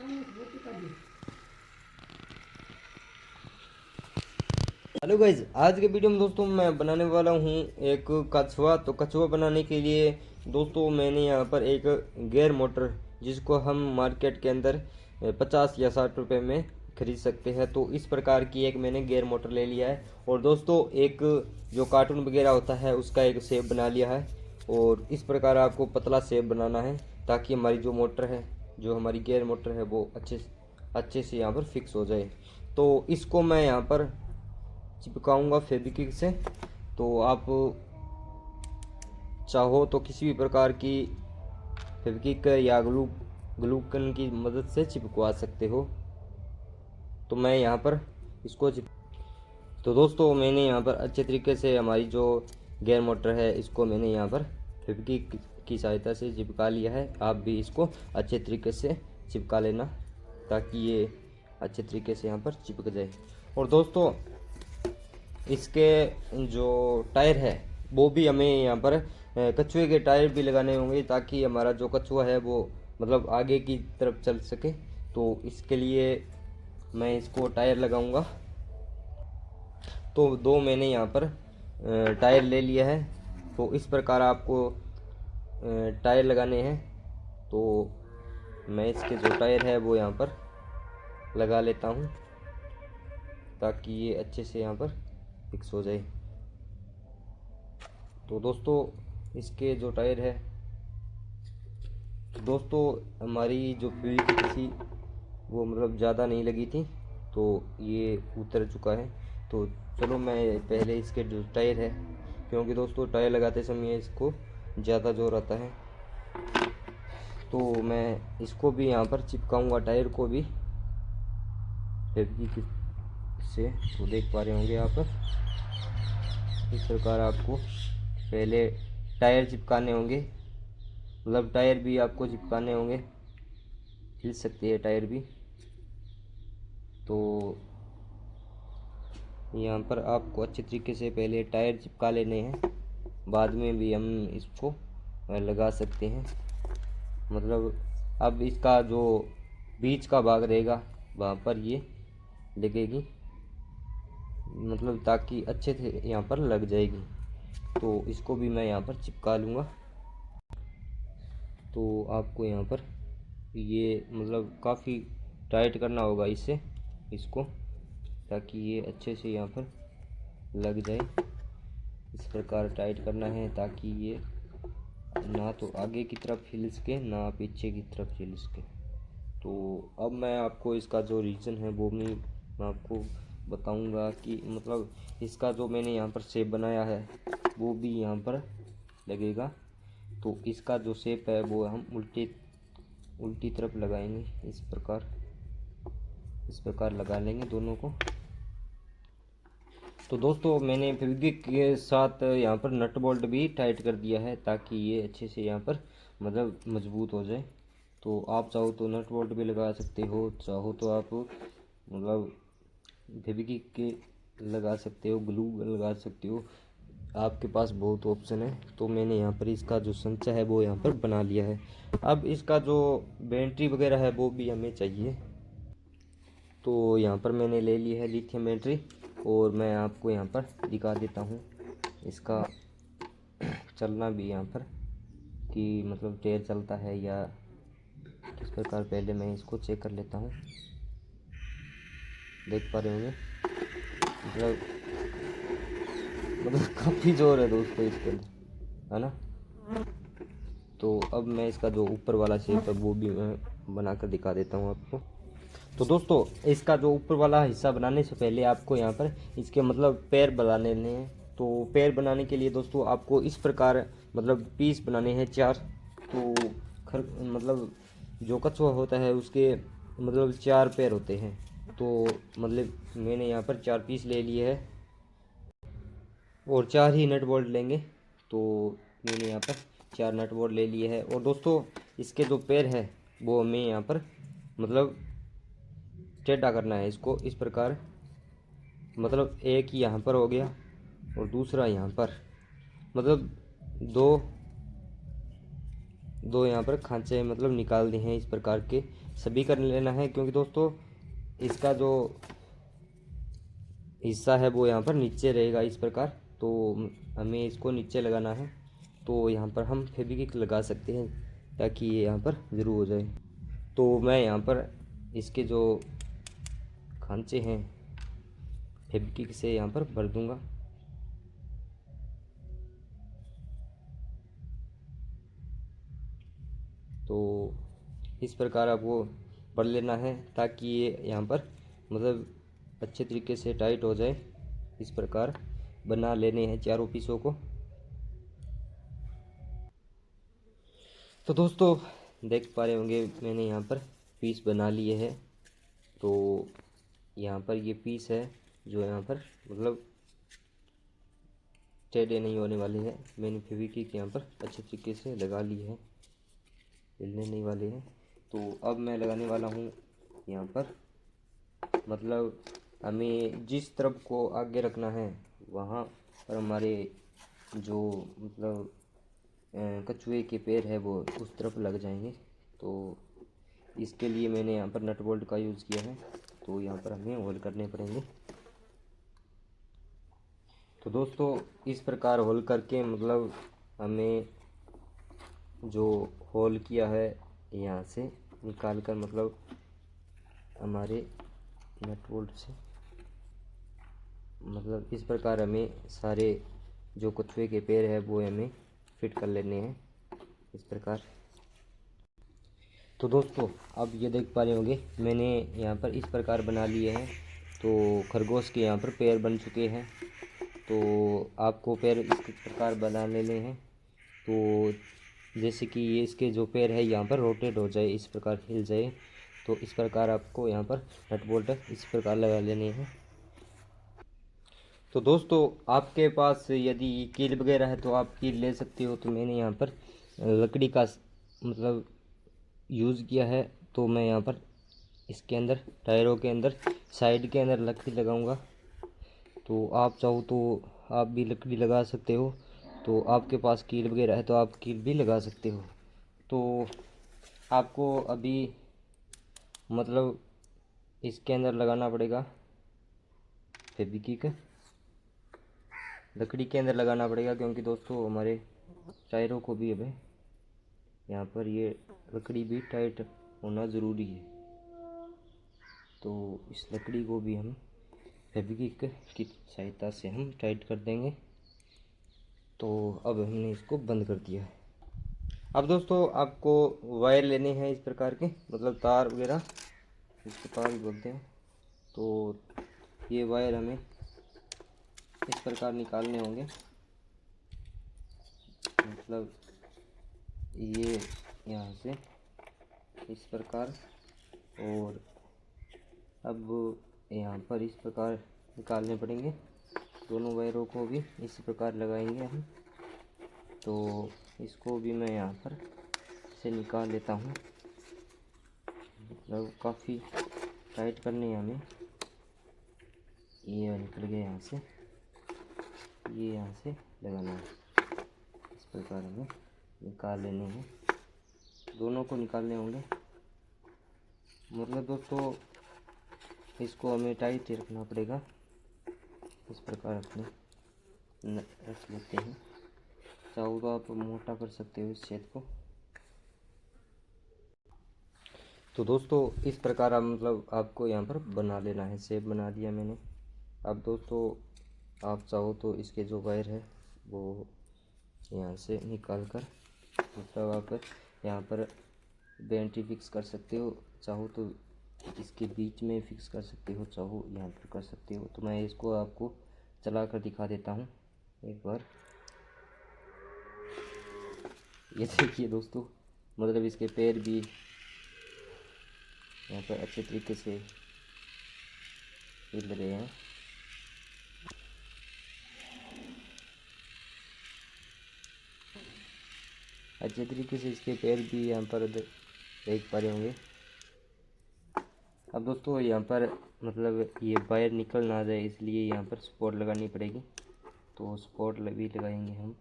Hello guys, आज के video में दोस्तों मैं बनाने वाला हूँ एक कछुआ। तो कछुआ बनाने के लिए दोस्तों मैंने यहाँ पर एक गियर मोटर, जिसको हम मार्केट के अंदर 50 या 60 रुपए में खरीद सकते हैं, तो इस प्रकार की एक मैंने गियर मोटर ले लिया है। और दोस्तों एक जो कार्टून वगैरह होता है उसका एक शेप बना लिया है। और इस प्रकार आपको पतला शेप बनाना है ताकि हमारी जो मोटर है, जो हमारी गियर मोटर है, वो अच्छे से यहाँ पर फिक्स हो जाए। तो इसको मैं यहाँ पर चिपकाऊंगा फेविक्विक से। तो आप चाहो तो किसी भी प्रकार की फेविक्विक या ग्लूकन की मदद से चिपकवा सकते हो। तो मैं यहाँ पर इसको तो दोस्तों मैंने यहाँ पर अच्छे तरीके से हमारी जो गियर मोटर है इसको मैंने यहाँ पर फेविक्विक की सहायता से चिपका लिया है। आप भी इसको अच्छे तरीके से चिपका लेना ताकि ये अच्छे तरीके से यहाँ पर चिपक जाए। और दोस्तों इसके जो टायर है वो भी हमें यहाँ पर कछुए के टायर भी लगाने होंगे ताकि हमारा जो कछुआ है वो मतलब आगे की तरफ चल सके। तो इसके लिए मैं इसको टायर लगाऊंगा। तो दो मैंने यहाँ पर टायर ले लिया है। तो इस प्रकार आपको टायर लगाने हैं। तो मैं इसके जो टायर है वो यहाँ पर लगा लेता हूँ ताकि ये अच्छे से यहाँ पर फिक्स हो जाए। तो दोस्तों इसके जो टायर है, तो दोस्तों हमारी जो पीली थी वो मतलब ज़्यादा नहीं लगी थी, तो ये उतर चुका है। तो चलो मैं पहले इसके जो टायर है, क्योंकि दोस्तों टायर लगाते समय इसको ज़्यादा जोर आता है, तो मैं इसको भी यहाँ पर चिपकाऊंगा टायर को भी फेविक्विक से। तो देख पा रहे होंगे आप, इस प्रकार आपको पहले टायर चिपकाने होंगे, मतलब टायर भी आपको चिपकाने होंगे, हिल सकती है टायर भी। तो यहाँ पर आपको अच्छे तरीके से पहले टायर चिपका लेने हैं, बाद में भी हम इसको लगा सकते हैं। मतलब अब इसका जो बीच का भाग रहेगा वहाँ पर ये लगेगी, मतलब ताकि अच्छे से यहाँ पर लग जाएगी। तो इसको भी मैं यहाँ पर चिपका लूँगा। तो आपको यहाँ पर ये मतलब काफ़ी टाइट करना होगा इससे इसको, ताकि ये अच्छे से यहाँ पर लग जाए। इस प्रकार टाइट करना है ताकि ये ना तो आगे की तरफ हिल सके ना पीछे की तरफ हिल सके। तो अब मैं आपको इसका जो रीज़न है वो मैं आपको बताऊंगा कि मतलब इसका जो मैंने यहाँ पर शेप बनाया है वो भी यहाँ पर लगेगा। तो इसका जो शेप है वो हम उल्टी तरफ लगाएंगे। इस प्रकार लगा लेंगे दोनों को। तो दोस्तों मैंने फेविक्विक के साथ यहाँ पर नट बोल्ट भी टाइट कर दिया है ताकि ये अच्छे से यहाँ पर मतलब मजबूत हो जाए। तो आप चाहो तो नट बोल्ट भी लगा सकते हो, चाहो तो आप मतलब फेविक्विक के लगा सकते हो, ग्लू लगा सकते हो, आपके पास बहुत ऑप्शन है। तो मैंने यहाँ पर इसका जो संचा है वो यहाँ पर बना लिया है। अब इसका जो बैटरी वगैरह है वो भी हमें चाहिए। तो यहाँ पर मैंने ले ली है लिथियम बैटरी, और मैं आपको यहाँ पर दिखा देता हूँ इसका चलना भी यहाँ पर कि मतलब टायर चलता है या किस प्रकार। पहले मैं इसको चेक कर लेता हूँ। देख पा रहे होंगे मतलब काफ़ी जोर है दोस्तों इसके अंदर, है ना। तो अब मैं इसका जो ऊपर वाला शेप है वो भी मैं बनाकर दिखा देता हूँ आपको। तो दोस्तों इसका जो ऊपर वाला हिस्सा बनाने से पहले आपको यहाँ पर इसके मतलब पैर बनाने हैं। तो पैर बनाने के लिए दोस्तों आपको इस प्रकार मतलब पीस बनाने हैं 4। तो मतलब जो कछुआ होता है उसके मतलब 4 पैर होते हैं। तो मतलब मैंने यहाँ पर 4 पीस ले लिए हैं और 4 ही नट बोल्ट लेंगे। तो मैंने यहाँ पर 4 नट बोल्ट ले लिए हैं। और दोस्तों इसके जो पैर है वो हमें यहाँ पर मतलब टेढ़ा करना है इसको इस प्रकार। मतलब एक यहाँ पर हो गया और दूसरा यहाँ पर, मतलब दो दो यहाँ पर खांचे मतलब निकाल दिए हैं। इस प्रकार के सभी कर लेना है, क्योंकि दोस्तों इसका जो हिस्सा है वो यहाँ पर नीचे रहेगा इस प्रकार। तो हमें इसको नीचे लगाना है। तो यहाँ पर हम फेविक्विक लगा सकते हैं ताकि ये यहाँ पर ज़रूर हो जाए। तो मैं यहाँ पर इसके जो खांचे हैं फेविक्विक से यहाँ पर भर दूँगा। तो इस प्रकार आपको भर लेना है ताकि ये यहाँ पर मतलब अच्छे तरीके से टाइट हो जाए। इस प्रकार बना लेने हैं चारों पीसों को। तो दोस्तों देख पा रहे होंगे मैंने यहाँ पर पीस बना लिए हैं। तो यहाँ पर ये पीस है जो यहाँ पर मतलब टेढ़े नहीं होने वाले हैं। मैंने फेविक्विक यहाँ पर अच्छे तरीके से लगा ली है, हिलने नहीं वाले हैं। तो अब मैं लगाने वाला हूँ यहाँ पर, मतलब हमें जिस तरफ को आगे रखना है वहाँ पर हमारे जो मतलब कछुए के पैर है वो उस तरफ लग जाएंगे। तो इसके लिए मैंने यहाँ पर नट बोल्ट का यूज़ किया है। तो यहाँ पर हमें होल करने पड़ेंगे। तो दोस्तों इस प्रकार होल करके मतलब हमें जो होल किया है यहाँ से निकाल कर मतलब हमारे नट बोल्ट से मतलब इस प्रकार हमें सारे जो कछुए के पैर है वो हमें फिट कर लेने हैं इस प्रकार। तो दोस्तों अब ये देख पा रहे होंगे मैंने यहाँ पर इस प्रकार बना लिए हैं। तो खरगोश के यहाँ पर पैर बन चुके हैं। तो आपको पैर इस प्रकार बना लेने हैं। तो जैसे कि ये इसके जो पैर है यहाँ पर रोटेट हो जाए, इस प्रकार हिल जाए। तो इस प्रकार आपको यहाँ पर नट बोल्ट इस प्रकार लगा लेने हैं। तो दोस्तों आपके पास यदि कील वगैरह है तो आप कील ले सकते हो। तो मैंने यहाँ पर लकड़ी का मतलब यूज़ किया है। तो मैं यहाँ पर इसके अंदर टायरों के अंदर साइड के अंदर लकड़ी लगाऊंगा। तो आप चाहो तो आप भी लकड़ी लगा सकते हो। तो आपके पास कील वगैरह है तो आप कील भी लगा सकते हो। तो आपको अभी मतलब इसके अंदर लगाना पड़ेगा फेविक्विक, लकड़ी के अंदर लगाना पड़ेगा, क्योंकि दोस्तों हमारे टायरों को भी अब यहाँ पर ये लकड़ी भी टाइट होना ज़रूरी है। तो इस लकड़ी को भी हम फेविक्विक की सहायता से हम टाइट कर देंगे। तो अब हमने इसको बंद कर दिया है। अब दोस्तों आपको वायर लेने हैं इस प्रकार के, मतलब तार वगैरह, इसको तार भी बोलते हैं। तो ये वायर हमें इस प्रकार निकालने होंगे, मतलब ये यहाँ से इस प्रकार, और अब यहाँ पर इस प्रकार निकालने पड़ेंगे। दोनों वायरों को भी इसी प्रकार लगाएंगे हम। तो इसको भी मैं यहाँ पर से निकाल लेता हूँ, मतलब काफ़ी टाइट करने हैं हमें। ये निकल गया यहाँ से, ये यहाँ से लगाना है। इस प्रकार हमें निकाल लेने हैं, दोनों को निकालने होंगे। मतलब दोस्तों इसको हमें टाइट ही रखना पड़ेगा। इस प्रकार अपने रख लेते हैं। चाहो तो आप मोटा कर सकते हो इस छेद को। तो दोस्तों इस प्रकार आप मतलब आपको यहाँ पर बना लेना है। शेप बना दिया मैंने। अब दोस्तों आप चाहो तो इसके जो वायर है वो यहाँ से निकाल कर मतलब आप यहाँ पर बेंटी फिक्स कर सकते हो। चाहो तो इसके बीच में फिक्स कर सकते हो, चाहो यहाँ पर कर सकते हो। तो मैं इसको आपको चला कर दिखा देता हूँ एक बार। ये देखिए दोस्तों, मतलब इसके पैर भी यहाँ पर अच्छे तरीके से हिल रहे हैं। अच्छे तरीके से इसके पैर भी यहाँ पर देख पा रहे होंगे। अब दोस्तों यहाँ पर मतलब ये वायर निकल ना जाए इसलिए यहाँ पर सपोर्ट लगानी पड़ेगी। तो सपोर्ट भी लगाएंगे हम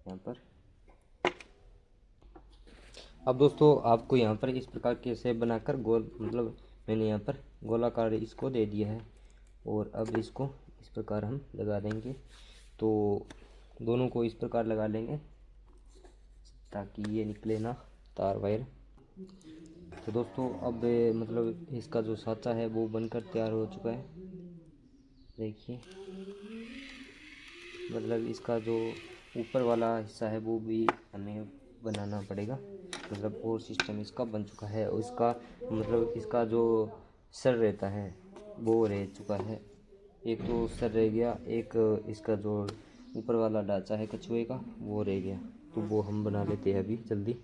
यहाँ पर। अब दोस्तों आपको यहाँ पर इस प्रकार के शेप बनाकर गोल, मतलब मैंने यहाँ पर गोलाकार इसको दे दिया है। और अब इसको इस प्रकार हम लगा देंगे। तो दोनों को इस प्रकार लगा लेंगे ताकि ये निकले ना तार वायर। तो दोस्तों अब मतलब इसका जो साँचा है वो बनकर तैयार हो चुका है। देखिए मतलब इसका जो ऊपर वाला हिस्सा है वो भी हमें बनाना पड़ेगा। मतलब और सिस्टम इसका बन चुका है और इसका मतलब इसका जो सर रहता है वो रह चुका है। एक तो सर रह गया, एक इसका जो ऊपर वाला ढांचा है कछुए का वो रह गया। तो वो हम बना लेते हैं अभी जल्दी।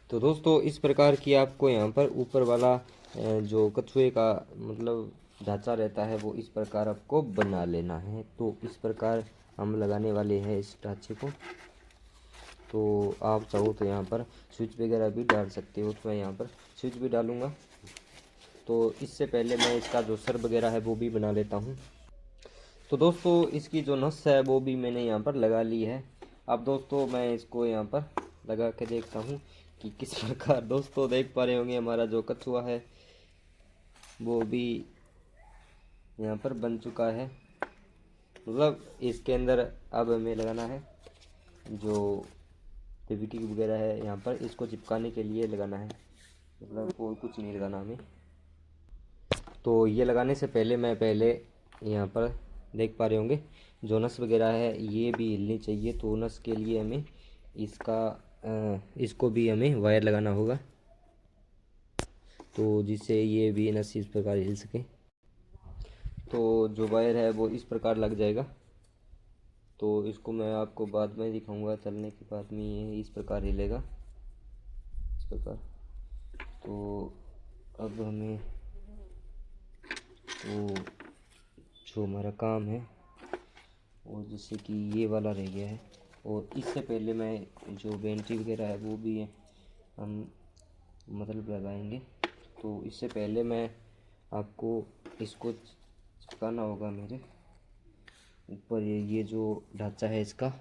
तो दोस्तों इस प्रकार की आपको यहाँ पर ऊपर वाला जो कछुए का मतलब ढांचा रहता है वो इस प्रकार आपको बना लेना है। तो इस प्रकार हम लगाने वाले हैं इस ढांचे को। तो आप चाहो तो यहाँ पर स्विच वगैरह भी डाल सकते हो, तो मैं यहाँ पर स्विच भी डालूँगा। तो इससे पहले मैं इसका जो सर वगैरह है वो भी बना लेता हूँ। तो दोस्तों इसकी जो नस है वो भी मैंने यहाँ पर लगा ली है। अब दोस्तों मैं इसको यहाँ पर लगा के देखता हूँ कि किस प्रकार। दोस्तों देख पा रहे होंगे हमारा जो कछुआ है वो भी यहाँ पर बन चुका है। मतलब इसके अंदर अब हमें लगाना है जो पीवीटी वगैरह है यहाँ पर, इसको चिपकाने के लिए लगाना है। मतलब और कुछ नहीं लगाना हमें। तो ये लगाने से पहले मैं यहाँ पर देख पा रहे होंगे जो नस वगैरह है ये भी हिलनी चाहिए। तो नस के लिए हमें इसको भी हमें वायर लगाना होगा, तो जिससे ये भी नस इस प्रकार हिल सके। तो जो वायर है वो इस प्रकार लग जाएगा। तो इसको मैं आपको बाद में दिखाऊंगा, चलने के बाद में ये इस प्रकार हिलेगा, इस प्रकार। तो अब हमें तो जो हमारा काम है और जैसे कि ये वाला रह गया है। और इससे पहले मैं जो बेंटी वगैरह है वो भी हम मतलब लगाएंगे। तो इससे पहले मैं आपको इसको चिपकाना होगा मेरे ऊपर। ये जो ढांचा है इसका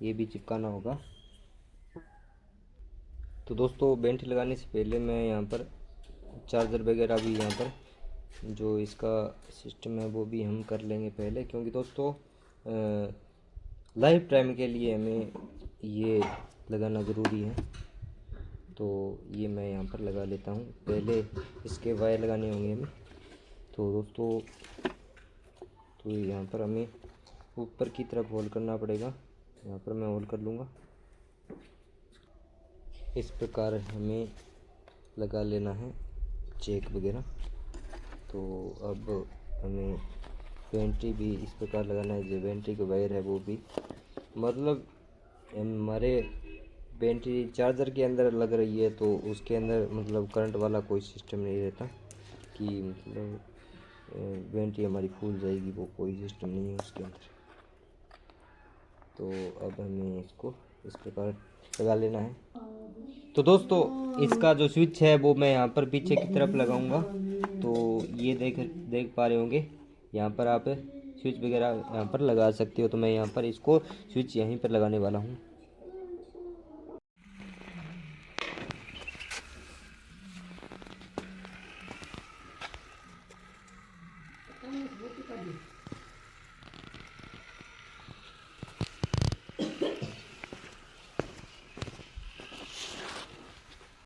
ये भी चिपकाना होगा। तो दोस्तों बेंटी लगाने से पहले मैं यहाँ पर चार्जर वगैरह भी यहाँ पर जो इसका सिस्टम है वो भी हम कर लेंगे पहले, क्योंकि दोस्तों लाइफ टाइम के लिए हमें ये लगाना ज़रूरी है। तो ये मैं यहाँ पर लगा लेता हूँ। पहले इसके वायर लगाने होंगे हमें। तो दोस्तों तो यहाँ पर हमें ऊपर की तरफ होल करना पड़ेगा। यहाँ पर मैं होल कर लूँगा। इस प्रकार हमें लगा लेना है चेक वगैरह। तो अब हमें बेंटी भी इस प्रकार लगाना है। जो बेंटी का वायर है वो भी मतलब हमारे बेंटी चार्जर के अंदर लग रही है, तो उसके अंदर मतलब करंट वाला कोई सिस्टम नहीं रहता कि मतलब बेंटी हमारी फूल जाएगी, वो कोई सिस्टम नहीं है उसके अंदर। तो अब हमें इसको इस प्रकार लगा लेना है। तो दोस्तों इसका जो स्विच है वो मैं यहाँ पर पीछे की तरफ लगाऊंगा। तो ये देख पा रहे होंगे यहाँ पर आप स्विच वगैरह यहाँ पर लगा सकते हो। तो मैं यहाँ पर इसको स्विच यहीं पर लगाने वाला हूँ।